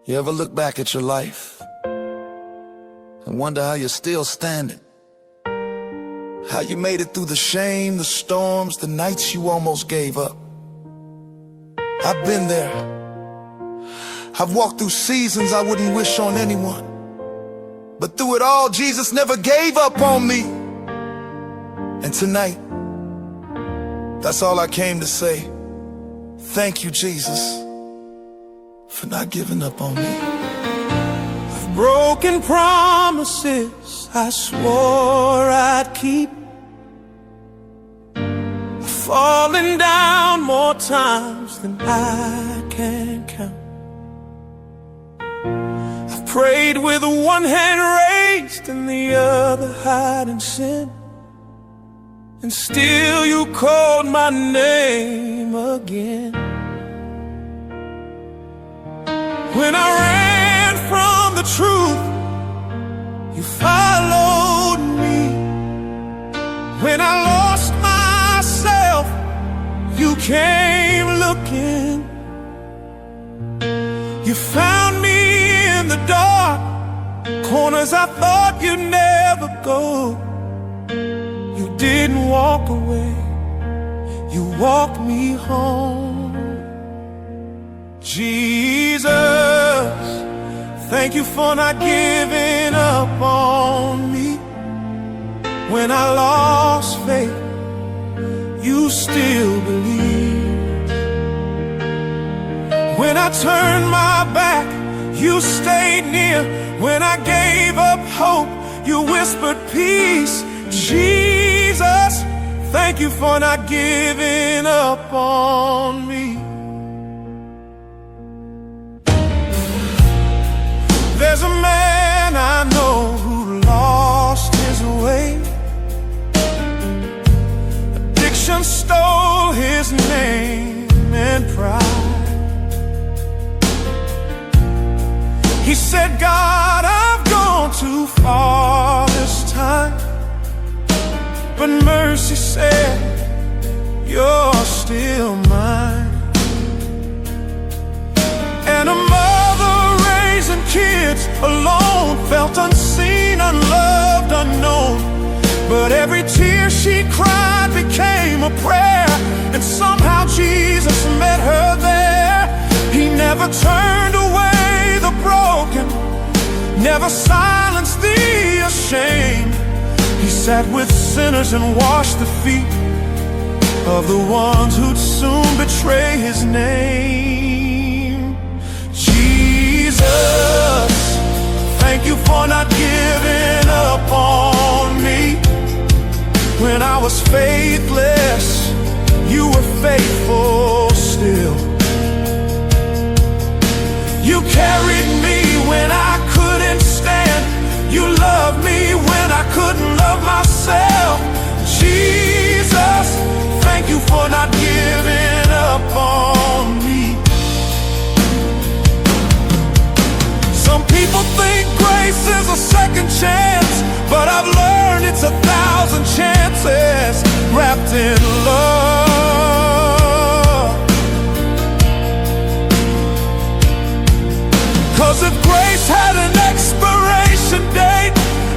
You ever look back at your life and wonder how you're still standing? How you made it through the shame, the storms, the nights you almost gave up? I've been there. I've walked through seasons I wouldn't wish on anyone. But through it all, Jesus never gave up on me. And tonight, that's all I came to say. Thank you, Jesus, for not giving up on me. I've broken promises I swore I'd keep. I've fallen down more times than I can count. I've prayed with one hand raised and the other hiding sin, and still you called my name again. When I ran from the truth, you followed me. When I lost myself, you came looking. You found me in the dark corners I thought you'd never go. You didn't walk away, you walked me home. Jesus, thank you for not giving up on me. When I lost faith, you still believed. When I turned my back, you stayed near. When I gave up hope, you whispered peace. Jesus, thank you for not giving up on me. There's a man I know who lost his way. Addiction stole his name and pride. He said, God, I've gone too far this time. But mercy said, you're still mine. And a mother raising kids alone felt unseen, unloved, unknown. But every tear she cried became a prayer, and somehow Jesus met her there. He never turned away the broken, never silenced the ashamed. He sat with sinners and washed the feet of the ones who'd soon betray his name. Jesus, thank you for not giving up on me. When I was faithless, you were faithful still. You carried me when I couldn't stand. You loved me when I couldn't love myself. Jesus, thank you for not giving up on me. Some people think grace is a second chance, but I've learned it's 1,000 chances wrapped in love. 'Cause if grace had an expiration date,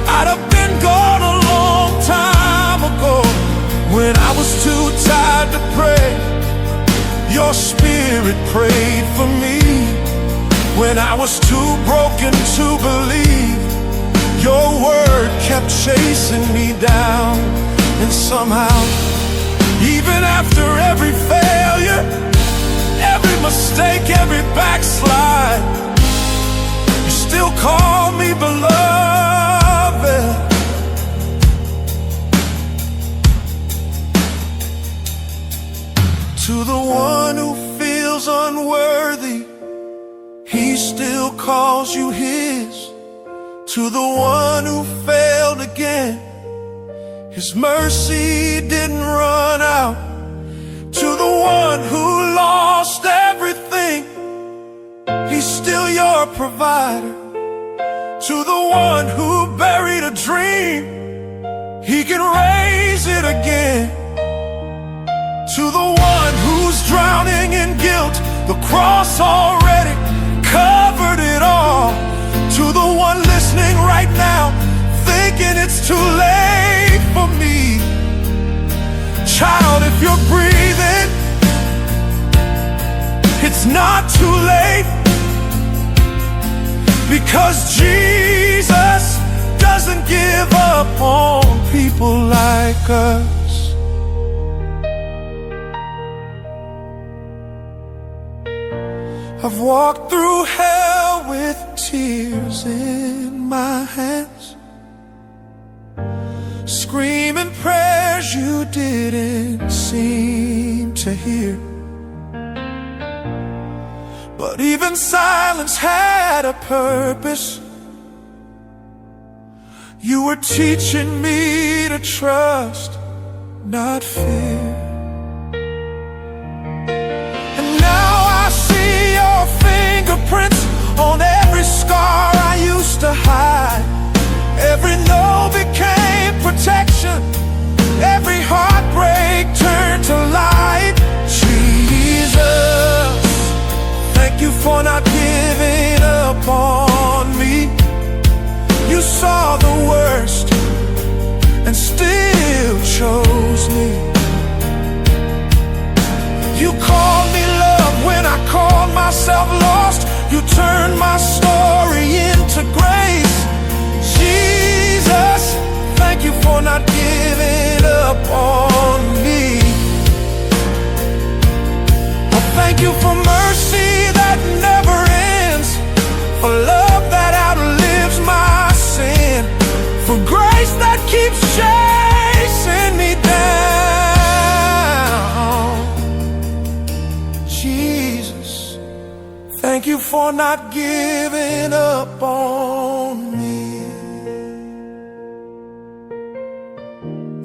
I'd have been gone a long time ago. When I was too tired to pray, your spirit prayed for me. When I was too broken to believe, your word kept chasing me down. And somehow, even after every failure, every mistake, every backslide, you still call me beloved. To the one who feels unworthy, he still calls you his. To the one who failed again, his mercy didn't run out. To the one who lost everything, he's still your provider. To the one who buried a dream, he can raise it again. To the one who's drowning in guilt, the cross already covered it right now, thinking it's too late for me. Child, if you're breathing, it's not too late, because Jesus doesn't give up on people like us. I've walked through hell with tears in my hands, screaming prayers you didn't seem to hear. But even silence had a purpose. You were teaching me to trust, not fear. And now I see your fingerprints on every scar I used to hide. Every no became protection, every heartbreak turned to light. Jesus, thank you for not giving up on me. You saw the worst and still chose me. You called me love when I called myself lost. You turned my story into grace. Jesus, thank you for not giving up on me. Oh, thank you for mercy that never ends, for love that outlives my sin, for grace that keeps chasing me down. Jesus, thank you for not giving up on me.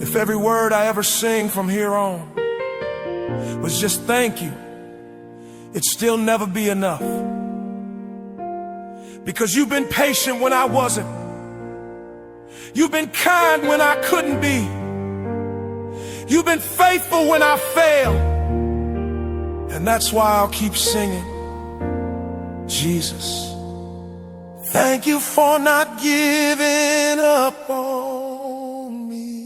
If every word I ever sing from here on was just thank you, it'd still never be enough. Because you've been patient when I wasn't. You've been kind when I couldn't be. You've been faithful when I failed. And that's why I'll keep singing. Jesus, thank you for not giving up on me.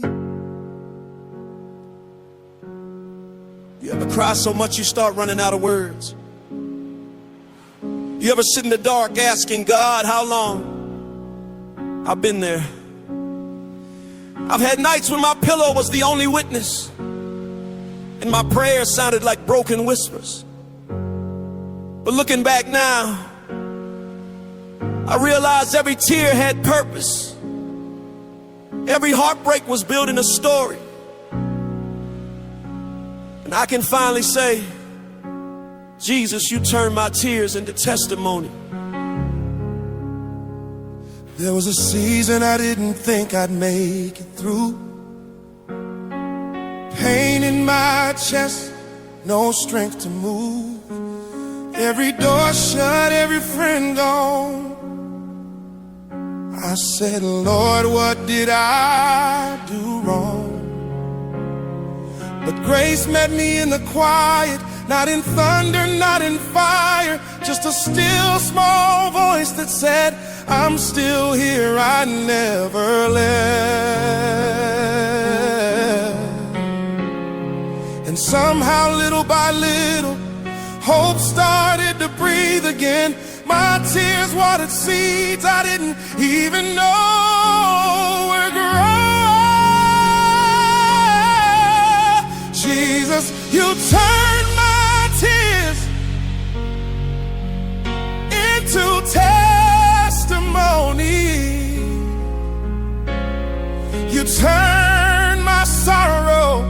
You ever cry so much you start running out of words? You ever sit in the dark asking God, how long? I've been there. I've had nights when my pillow was the only witness, and my prayers sounded like broken whispers. But looking back now, I realized every tear had purpose. Every heartbreak was building a story. And I can finally say, Jesus, you turned my tears into testimony. There was a season I didn't think I'd make it through. Pain in my chest, no strength to move. Every door shut, every friend gone. I said, Lord, what did I do wrong? But grace met me in the quiet, not in thunder, not in fire, just a still small voice that said, I'm still here, I never left. And somehow, little by little, hope started to breathe again. My tears watered seeds I didn't even know were growing. Jesus, you turned my tears into testimony. You turned my sorrow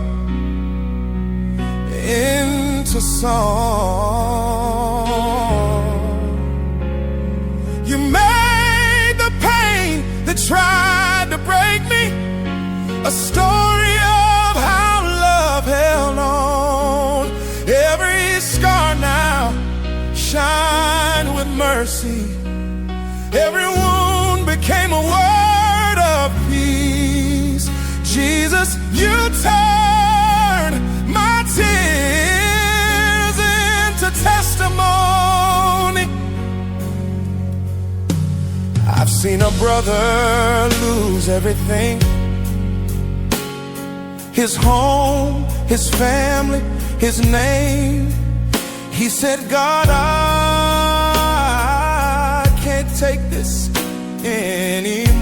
into song. You made the pain that tried to break me a story of how love held on. Every scar now shine with mercy. Every wound became a word of peace. Jesus, you turned my tears into testimony. I've seen a brother lose everything. His home, his family, his name. He said, God, I can't take this anymore.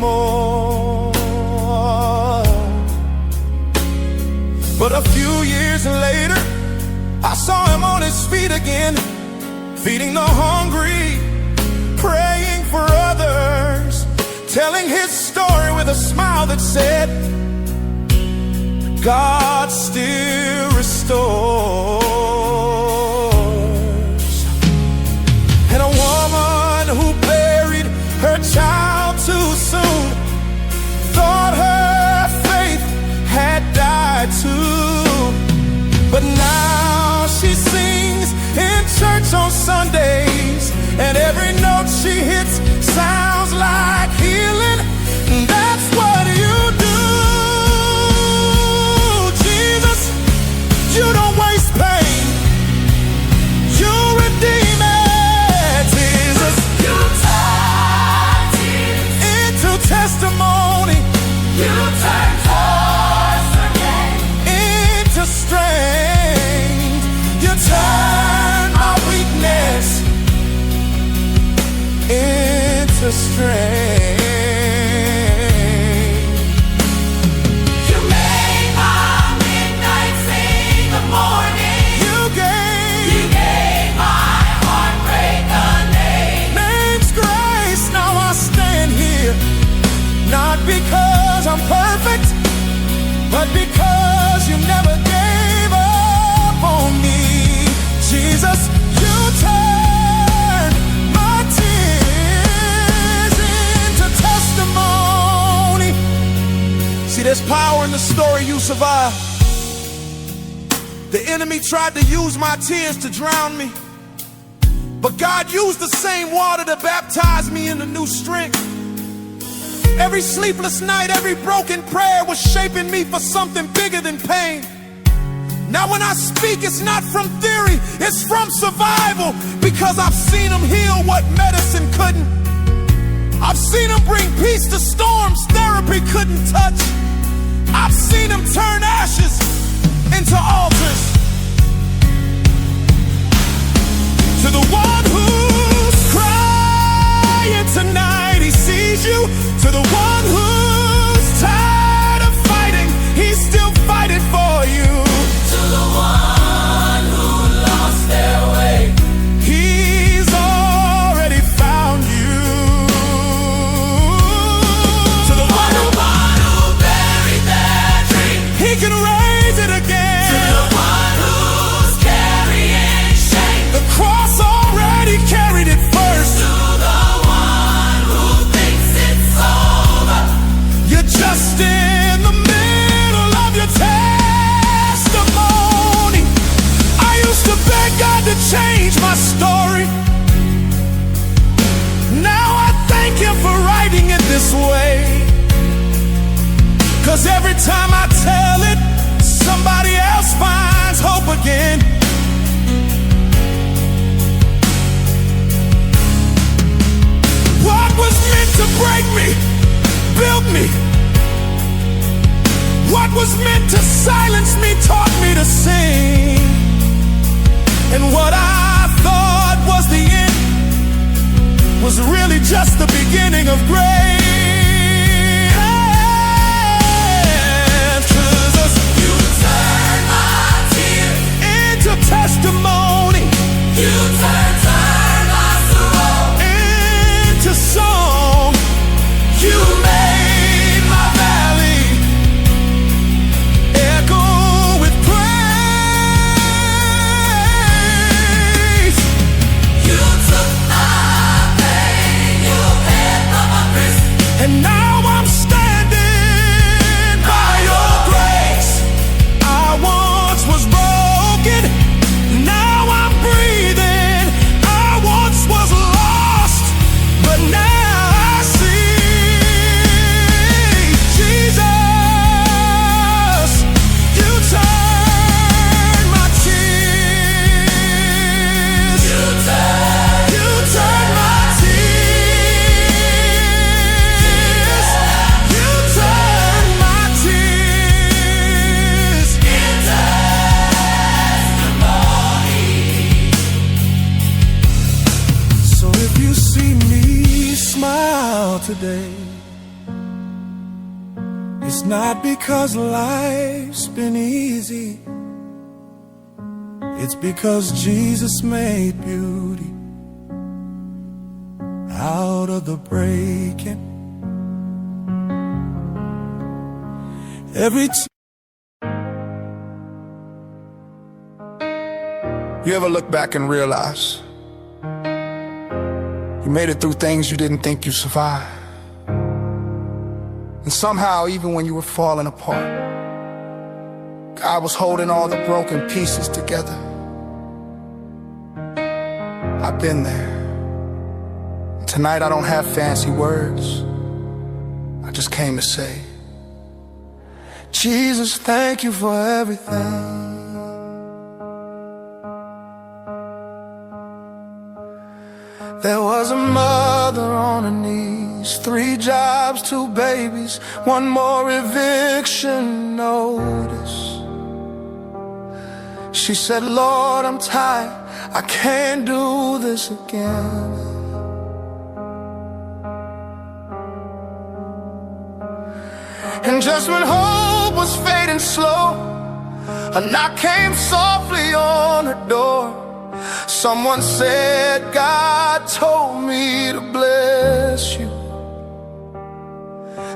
But a few years later, I saw him on his feet again, feeding the hungry, praying for others, telling his story with a smile that said, God still restores. And a woman who buried her child too soon thought her faith had died too. But now she sings in church on Sundays, and every note she hits sounds like healing. That's what you do. You don't waste pain, you redeem it, Jesus. You turn tears into testimony. You turn tears again into strength. You turn my weakness into strength. Not because I'm perfect, but because you never gave up on me. Jesus, you turn my tears into testimony. See, there's power in the story you survived. The enemy tried to use my tears to drown me, but God used the same water to baptize me into new strength. Every sleepless night, every broken prayer was shaping me for something bigger than pain. Now when I speak, it's not from theory, it's from survival, because I've seen him heal what medicine couldn't. I've seen him bring peace to storms therapy couldn't touch. I've seen him turn ashes into altars. To the one who's crying tonight, he sees you. To the one who's tired of fighting, he's still fighting for you. To the one who lost their way, he's already found you. To the one who buried their dream, he can raise it again. To the one who's carrying shame, the cross already carried it first. To the one who thinks it's over, you're just in the middle of your testimony. I used to beg God to change my story. Now I thank him for writing it this way, 'cause every time I tell it, somebody else finds hope again. What was meant to break me, built me. What was meant to silence me taught me to sing. And what I thought was the end was really just the beginning of grace. 'Cause you turn my tears into testimony. You turn my sorrow into song. You made my valley echo with praise. You took my pain, you had my risk. smile today. It's not because life's been easy. It's because Jesus made beauty out of the breaking. You ever look back and realize you made it through things you didn't think you survived? And somehow, even when you were falling apart, God was holding all the broken pieces together. I've been there. Tonight I don't have fancy words. I just came to say, Jesus, thank you for everything. There was a mother on her knees, 3 jobs, 2 babies, 1 more eviction notice. She said, Lord, I'm tired, I can't do this again. And just when hope was fading slow, a knock came softly on her door. Someone said, God told me to bless you.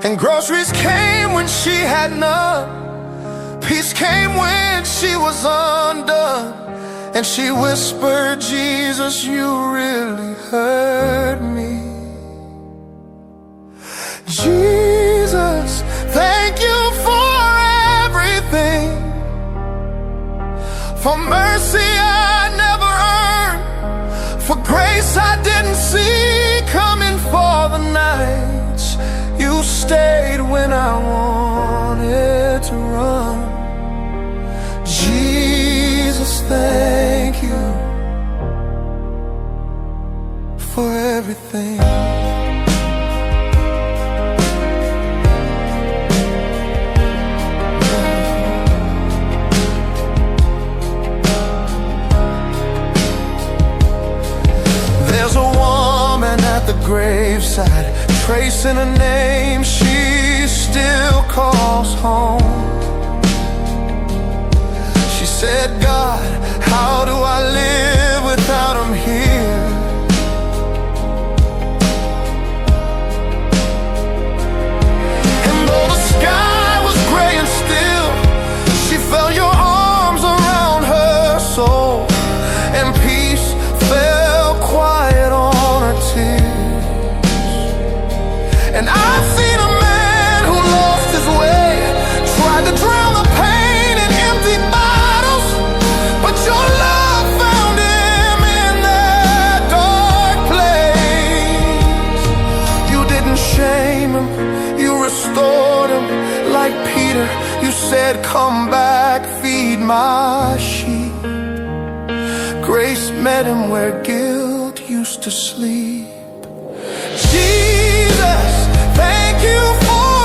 And groceries came when she had none. Peace came when she was undone. And she whispered, Jesus, you really heard me. Jesus, thank you for everything. For mercy I never earned, for grace I didn't see coming, for the nights you stayed when I wanted to run. Jesus, thank you for everything. There's a woman at the graveside, tracing a name she still calls home. She said, God, how do I live without him here? And though the sky was gray and still, she felt your arms around her soul, and peace fell quiet on her tears. And I've seen a man who lost his way, tried to drown the pain in empty bottles, but your love found him in that dark place. You didn't shame him, you restored him. Like Peter, you said, come back, feed my sheep. Grace met him where guilt used to sleep. Jesus, thank you for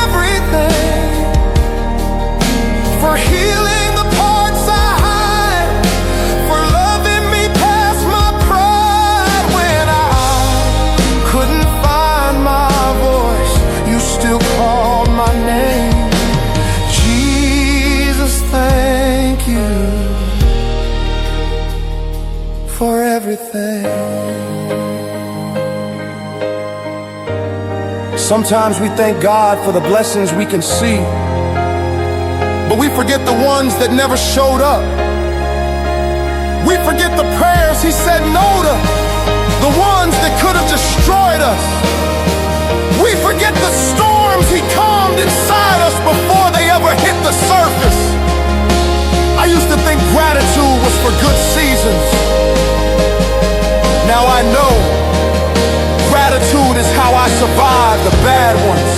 everything, for healing the parts I hide, for loving me past my pride. When I couldn't find my voice, you still called my name. Jesus, thank you for everything. Sometimes we thank God for the blessings we can see, but we forget the ones that never showed up. We forget the prayers he said no to, the ones that could have destroyed us. We forget the storms he calmed inside us before they ever hit the surface. I used to think gratitude was for good seasons. Now I know gratitude is how I survive the bad ones.